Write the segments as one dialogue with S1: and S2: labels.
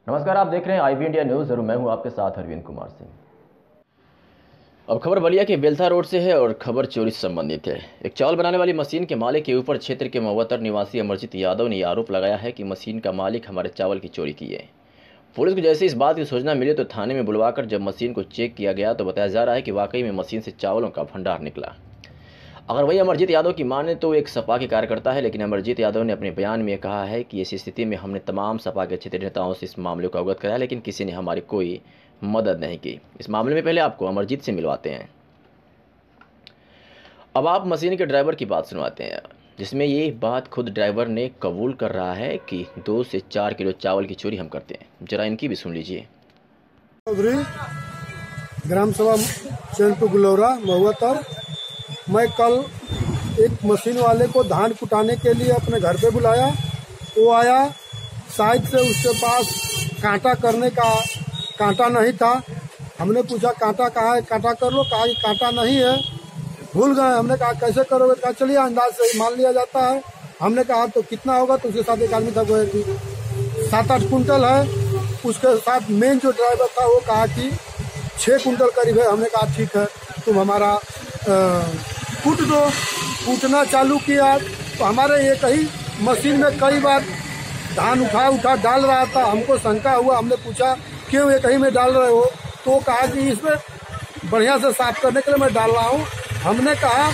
S1: नमस्कार, आप देख रहे हैं आईबी इंडिया न्यूज़ और मैं हूं आपके साथ अरविंद कुमार सिंह। अब खबर बलिया के बेलथा रोड से है और खबर चोरी से संबंधित है। एक चावल बनाने वाली मशीन के मालिक के ऊपर क्षेत्र के मवतर निवासी अमरजीत यादव ने आरोप लगाया है कि मशीन का मालिक हमारे चावल की चोरी की है। पुलिस को जैसे इस बात की सूचना मिली तो थाने में बुलवाकर जब मशीन को चेक किया गया तो बताया जा रहा है कि वाकई में मशीन से चावलों का भंडार निकला। अगर वही अमरजीत यादव की माने तो एक सपा के कार्यकर्ता है, लेकिन अमरजीत यादव ने अपने बयान में कहा है कि इस स्थिति में हमने तमाम सपा के क्षेत्रीय नेताओं से इस मामले को अवगत कराया, लेकिन किसी ने हमारी कोई मदद नहीं की। इस मामले में पहले आपको अमरजीत से मिलवाते हैं। अब आप मशीन के ड्राइवर की बात सुनवाते हैं, जिसमें ये बात खुद ड्राइवर ने कबूल कर रहा है कि 2 से 4 किलो चावल की चोरी हम करते हैं। जरा इनकी भी सुन लीजिए।
S2: चौधरी, ग्राम सभा चैनपुर गुलौरा महुआ। मैं कल एक मशीन वाले को धान कुटाने के लिए अपने घर पे बुलाया। वो आया, शायद से उसके पास कांटा करने का कांटा नहीं था। हमने पूछा कांटा कहाँ है, कांटा कर लो। कहा कि कांटा नहीं है, भूल गए। हमने कहा कैसे करोगे? कहा चलिए अंदाज से ही मान लिया जाता है। हमने कहा तो कितना होगा? तो उसके साथ एक आदमी था, वो 7-8 कुंटल है। उसके साथ मेन जो ड्राइवर था वो कहा कि 6 कुंटल करीब है। हमने कहा ठीक है, तुम हमारा कूट दो। कूटना चालू किया तो हमारे एक ही मशीन में कई बार धान उठा डाल रहा था। हमको शंका हुआ, हमने पूछा क्यों एक ही में डाल रहे हो? तो कहा कि इसमें बढ़िया से साफ करने के लिए मैं डाल रहा हूँ। हमने कहा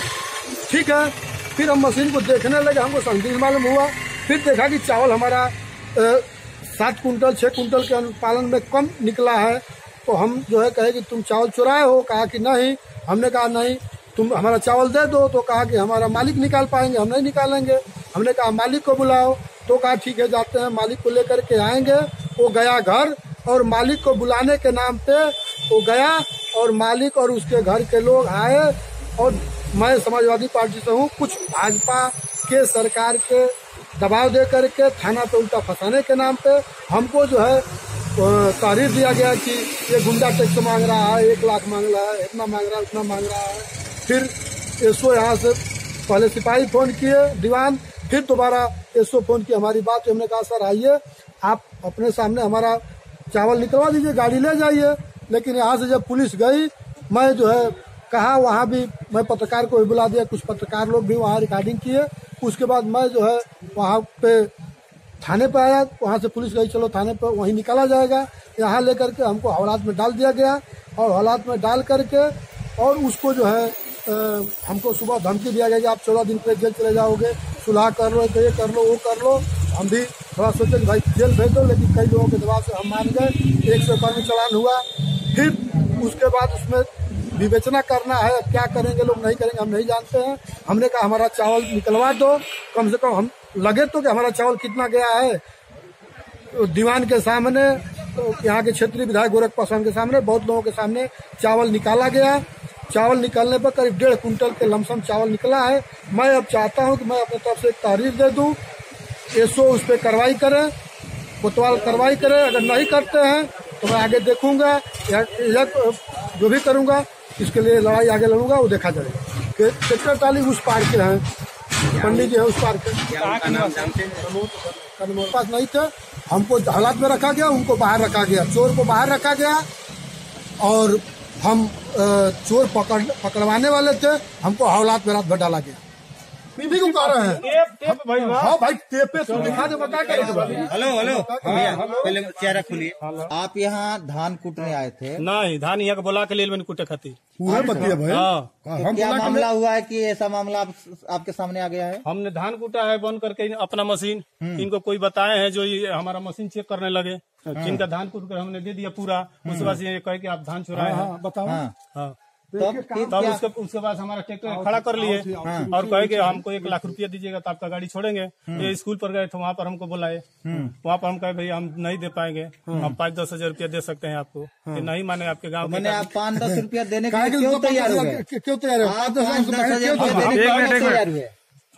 S2: ठीक है। फिर हम मशीन को देखने लगे, हमको संदिग्ध मालूम हुआ। फिर देखा कि चावल हमारा 7 कुंटल 6 कुंटल के अनुपालन में कम निकला है। तो हम जो है कहे कि तुम चावल चुराए हो? कहा कि नहीं। हमने कहा नहीं, तुम हमारा चावल दे दो। तो कहा कि हमारा मालिक निकाल पाएंगे, हम नहीं निकालेंगे। हमने कहा मालिक को बुलाओ। तो कहा ठीक है, जाते हैं, मालिक को लेकर के आएंगे। वो गया घर और मालिक को बुलाने के नाम पे वो गया और मालिक और उसके घर के लोग आए। और मैं समाजवादी पार्टी से हूँ, कुछ भाजपा के सरकार के दबाव दे करके थाना पे उल्टा फंसाने के नाम पे हमको जो है तहरीर दिया गया कि ये गुंडा टैक्स मांग रहा है, 1 लाख मांग रहा है, इतना मांग रहा है, उतना मांग रहा है। फिर एसओ यहाँ से पहले सिपाही फोन किए दीवान, फिर दोबारा एसओ फोन किया। हमारी बात हमने कहा सर आइए, आप अपने सामने हमारा चावल निकलवा दीजिए, गाड़ी ले जाइए। लेकिन यहाँ से जब पुलिस गई, मैं जो है कहा, वहाँ भी मैं पत्रकार को भी बुला दिया, कुछ पत्रकार लोग भी वहाँ रिकॉर्डिंग किए। उसके बाद मैं जो है वहाँ पे थाने पे आया। वहाँ से पुलिस गई, चलो थाने पे वहीं निकाला जाएगा। यहाँ लेकर के हमको हवालात में डाल दिया गया और हवालात में डाल करके और उसको जो है हमको सुबह धमकी दिया गया कि आप 14 दिन पे जेल चले जाओगे, सुलह कर लो, तो ये कर लो, वो कर लो। हम भी थोड़ा सोचे कि भाई जेल भेज दो, लेकिन कई लोगों के दबाव से हम मान गए। 151 में चालान हुआ। फिर उसके बाद उसमें विवेचना करना है, अब क्या करेंगे लोग, नहीं करेंगे हम नहीं जानते हैं। हमने कहा हमारा चावल निकलवा दो, कम से कम हम लगे तो कि हमारा चावल कितना गया है। तो दीवान के सामने, तो यहाँ के क्षेत्रीय विधायक गोरख पासवान के सामने, बहुत लोगों के सामने चावल निकाला गया। चावल निकालने पर करीब 1.5 कुंटल के लमसम चावल निकला है। मैं अब चाहता हूं कि मैं अपने तरफ से एक तहरीर दे दूं, एसओ उस पर कार्रवाई करे, कोतवाल कार्रवाई करे। अगर नहीं करते हैं तो मैं आगे देखूंगा, जो भी करूंगा इसके लिए लड़ाई आगे लड़ूंगा, वो देखा जाएगा। सेक्टर 40 उस पार के हैं, पंडित जी है उस पार के, पास नहीं थे। हमको हालात में रखा गया, उनको बाहर रखा गया, चोर को बाहर रखा गया। और हम चोर पकड़वाने वाले थे, हमको हवालात में रात भर डाला गया। बीबी को कह रहे हैं हाँ भाई टेप पे दिखा दे, बता के।
S3: हेलो पहले चेहरा खुलिए। आप यहाँ धान कूटने आए थे?
S4: नहीं, धान यहाँ का बोला के लिए मैंने कूटे खाती
S2: पूरे बतिया भाई।
S3: तो क्या मामला हुआ है कि ऐसा मामला आपके सामने आ गया है?
S4: हमने धान कूटा है बंद करके अपना मशीन, इनको कोई बताए हैं जो ये हमारा मशीन चेक करने लगे। जिनका धान कूट कर हमने दे दिया पूरा, उसके बाद ये कहे कि आप धान चुराए हैं।
S2: बताओ।
S4: हाँ, तब उसके बाद हमारा ट्रैक्टर खड़ा कर लिए और कहे कि हमको 1 लाख रुपया दीजिएगा तो आपका गाड़ी छोड़ेंगे। ये स्कूल पर गए थे, वहाँ पर हमको बुलाए, वहाँ पर हम कहे भाई हम नहीं दे पाएंगे, हम 5-10 हजार रुपया दे सकते हैं आपको। नहीं माने आपके गाँव
S3: मैंने आप 5-10 रुपया देने के लिए क्यों तैयार हुए?
S2: क्यों तैयार
S3: हुए?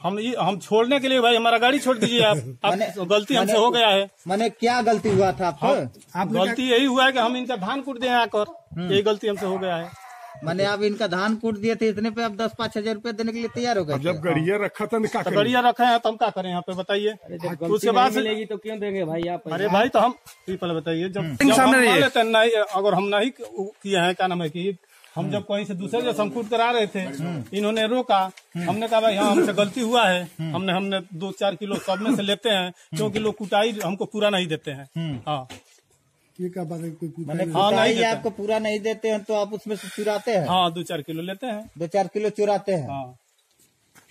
S4: हम छोड़ने के लिए भाई, हमारा गाड़ी छोड़ दीजिए आप गलती हमसे हो गया है।
S3: मैंने क्या गलती हुआ था आपको?
S4: गलती यही हुआ है कि हम इनका धान कूट दिए आकर, यही गलती हमसे हो गया है।
S3: मैंने आप इनका धान कूट दिए थे इतने पे, अब 10-5 हजार रुपए देने के लिए तैयार हो गए।
S2: जब गड़िया रखा था
S4: तो गड़िया रखे हैं तो हम क्या करें यहाँ पे बताइए। उसके बाद
S5: मिलेगी तो क्यों देंगे भाई आप?
S4: अरे भाई तो हम पहले बताइए, जब हम मान लेते हैं नहीं, अगर हम नहीं किए हैं, क्या नाम है कि हम जब कहीं से दूसरे जगह संकूट करा रहे थे, इन्होंने रोका, हमने कहा भाई हाँ हमसे गलती हुआ है, हमने 2-4 किलो सब में से लेते हैं, क्योंकि लोग कुटाई हमको पूरा नहीं देते हैं। हाँ
S2: ये क्या बात है, कोई
S3: मैंने कुटाई आपको पूरा नहीं देते हैं तो आप उसमें से चुराते हैं?
S4: हाँ 2-4 किलो लेते हैं।
S3: 2-4 किलो चुराते हैं।
S4: हाँ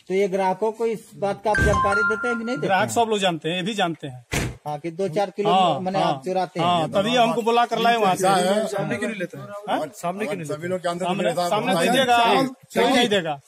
S3: तो ये ग्राहकों को इस बात का आप जानकारी देते हैं कि नहीं देते?
S4: ग्राहक सब लोग जानते हैं, ये भी जानते हैं।
S3: हाँ कि 2-4 किलो मैंने आप चुराते हैं।
S4: हाँ तभी हमको बुला कर लाए वहाँ से।
S2: सामने क्यों नहीं लेते हैं?
S4: सामने क्यों नहीं
S2: सभी लोग के अंदर
S4: सामने दीजिएगा, नहीं देगा।